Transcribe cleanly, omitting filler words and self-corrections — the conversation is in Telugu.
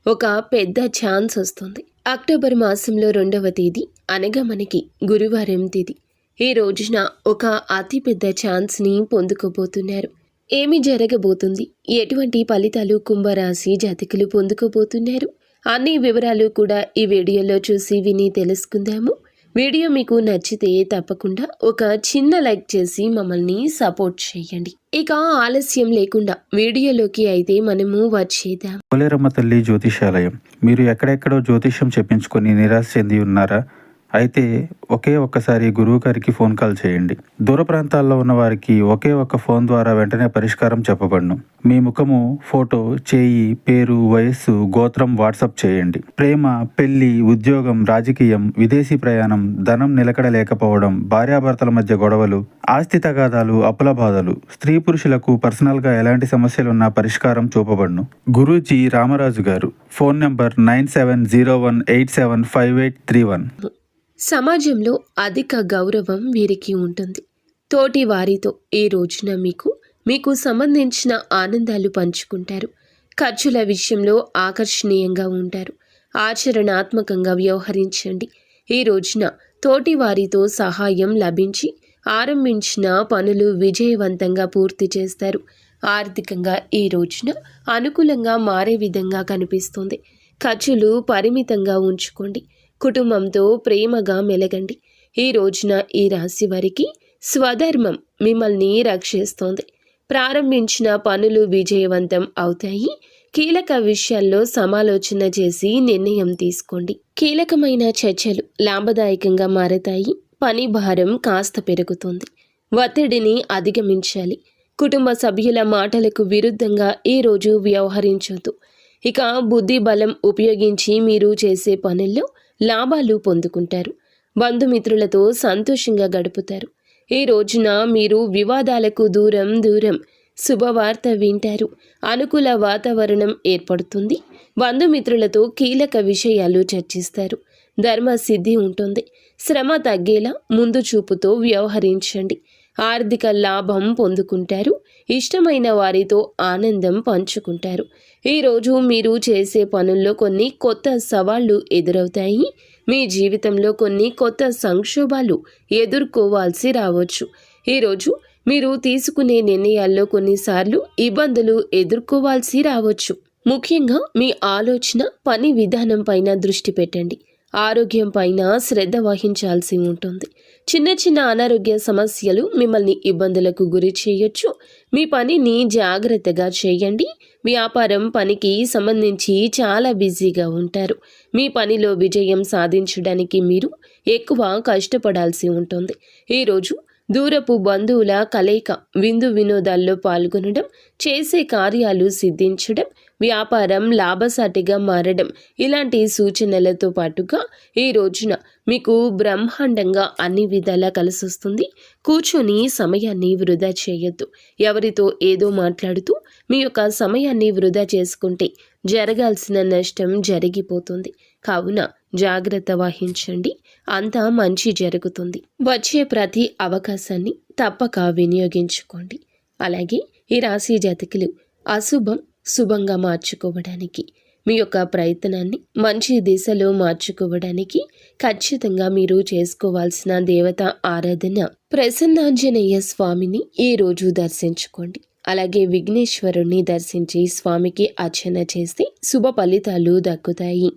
ఒక పెద్ద ఛాన్స్ వస్తుంది. అక్టోబర్ మాసంలో 2వ తేదీ అనగా మనకి గురువారం తేదీ. ఈ రోజున ఒక అతిపెద్ద ఛాన్స్ని పొందుకోబోతున్నారు. ఏమి జరగబోతుంది, ఎటువంటి ఫలితాలు కుంభరాశి జాతకులు పొందుకోబోతున్నారు, అన్ని వివరాలు కూడా ఈ వీడియోలో చూసి విని తెలుసుకుందాము. వీడియో మీకు నచ్చితే తప్పకుండా ఒక చిన్న లైక్ చేసి మమ్మల్ని సపోర్ట్ చేయండి. ఇక ఆలస్యం లేకుండా వీడియోలోకి అయితే మనము వచ్చేద్దాం. పోలేరమ్మ తల్లి జ్యోతిషాలయం. మీరు ఎక్కడెక్కడో జ్యోతిష్యం చెప్పించుకొని నిరాశ చెంది ఉన్నారా? అయితే ఒక్కసారి గురువు గారికి ఫోన్ కాల్ చేయండి. దూర ప్రాంతాల్లో ఉన్న వారికి ఒకే ఒక్క ఫోన్ ద్వారా వెంటనే పరిష్కారం చెప్పబడును. మీ ముఖము, ఫోటో, చేయి, పేరు, వయస్సు, గోత్రం వాట్సాప్ చేయండి. ప్రేమ, పెళ్లి, ఉద్యోగం, రాజకీయం, విదేశీ ప్రయాణం, ధనం నిలకడ లేకపోవడం, భార్యాభర్తల మధ్య గొడవలు, ఆస్తి తగాదాలు, అప్పుల బాధలు, స్త్రీ పురుషులకు పర్సనల్గా ఎలాంటి సమస్యలున్నా పరిష్కారం చూపబడును. గురూజీ రామరాజు గారు. Phone number 9701875831. సమాజంలో అధిక గౌరవం వీరికి ఉంటుంది. తోటి వారితో ఈ రోజున మీకు సంబంధించిన ఆనందాలు పంచుకుంటారు. ఖర్చుల విషయంలో ఆకర్షణీయంగా ఉంటారు. ఆచరణాత్మకంగా వ్యవహరించండి. ఈ రోజున తోటి వారితో సహాయం లభించి ఆరంభించిన పనులు విజయవంతంగా పూర్తి చేస్తారు. ఆర్థికంగా ఈ రోజున అనుకూలంగా మారే విధంగా కనిపిస్తుంది. ఖర్చులు పరిమితంగా ఉంచుకోండి. కుటుంబంతో ప్రేమగా మెలగండి. ఈ రోజున ఈ రాశి వారికి స్వధర్మం మిమ్మల్ని రక్షిస్తోంది. ప్రారంభించిన పనులు విజయవంతం అవుతాయి. కీలక విషయాల్లో సమాలోచన చేసి నిర్ణయం తీసుకోండి. కీలకమైన చర్చలు లాభదాయకంగా మారతాయి. పని భారం కాస్త పెరుగుతుంది. ఒత్తిడిని అధిగమించాలి. కుటుంబ సభ్యుల మాటలకు విరుద్ధంగా ఈ రోజు వ్యవహరించొద్దు. ఇక బుద్ధి బలం ఉపయోగించి మీరు చేసే పనుల్లో లాభాలు పొందుకుంటారు. బంధుమిత్రులతో సంతోషంగా గడుపుతారు. ఈ రోజున మీరు వివాదాలకు దూరం శుభవార్త వింటారు. అనుకూల వాతావరణం ఏర్పడుతుంది. బంధుమిత్రులతో కీలక విషయాలు చర్చిస్తారు. ధర్మసిద్ధి ఉంటుంది. శ్రమ తగ్గేలా ముందు చూపుతో వ్యవహరించండి. ఆర్థిక లాభం పొందుకుంటారు. ఇష్టమైన వారితో ఆనందం పంచుకుంటారు. ఈరోజు మీరు చేసే పనుల్లో కొన్ని కొత్త సవాళ్లు ఎదురవుతాయి. మీ జీవితంలో కొన్ని కొత్త సంక్షోభాలు ఎదుర్కోవాల్సి రావచ్చు. ఈరోజు మీరు తీసుకునే నిర్ణయాల్లో కొన్నిసార్లు ఇబ్బందులు ఎదుర్కోవాల్సి రావచ్చు. ముఖ్యంగా మీ ఆలోచన, పని విధానం పైన దృష్టి పెట్టండి. ఆరోగ్యం పైన శ్రద్ధ వహించాల్సి ఉంటుంది. చిన్న అనారోగ్య సమస్యలు మిమ్మల్ని ఇబ్బందులకు గురి చేయొచ్చు. మీ పనిని జాగ్రత్తగా చేయండి. వ్యాపారం, పనికి సంబంధించి చాలా బిజీగా ఉంటారు. మీ పనిలో విజయం సాధించడానికి మీరు ఎక్కువ కష్టపడాల్సి ఉంటుంది. ఈరోజు దూరపు బంధువుల కలయిక, విందు వినోదాల్లో పాల్గొనడం, చేసే కార్యాలు సిద్ధించడం, వ్యాపారం లాభసాటిగా మారడం, ఇలాంటి సూచనలతో పాటుగా ఈ రోజున మీకు బ్రహ్మాండంగా అన్ని విధాలా కలిసొస్తుంది. కూర్చొని సమయాన్ని వృధా చేయొద్దు. ఎవరితో ఏదో మాట్లాడుతూ మీ యొక్క సమయాన్ని వృధా చేసుకుంటే జరగాల్సిన నష్టం జరిగిపోతుంది. కావున జాగ్రత్త వహించండి. అంతా మంచి జరుగుతుంది. వచ్చే ప్రతి అవకాశాన్ని తప్పక వినియోగించుకోండి. అలాగే ఈ రాశి జాతకులు అశుభం శుభంగా మార్చుకోవడానికి, మీ యొక్క ప్రయత్నాన్ని మంచి దిశలో మార్చుకోవడానికి ఖచ్చితంగా మీరు చేసుకోవాల్సిన దేవత ఆరాధన ప్రసన్నాంజనేయ స్వామిని ఈ రోజు దర్శించుకోండి. అలాగే విఘ్నేశ్వరుణ్ణి దర్శించి స్వామికి అర్చన చేస్తే శుభ ఫలితాలు దక్కుతాయి.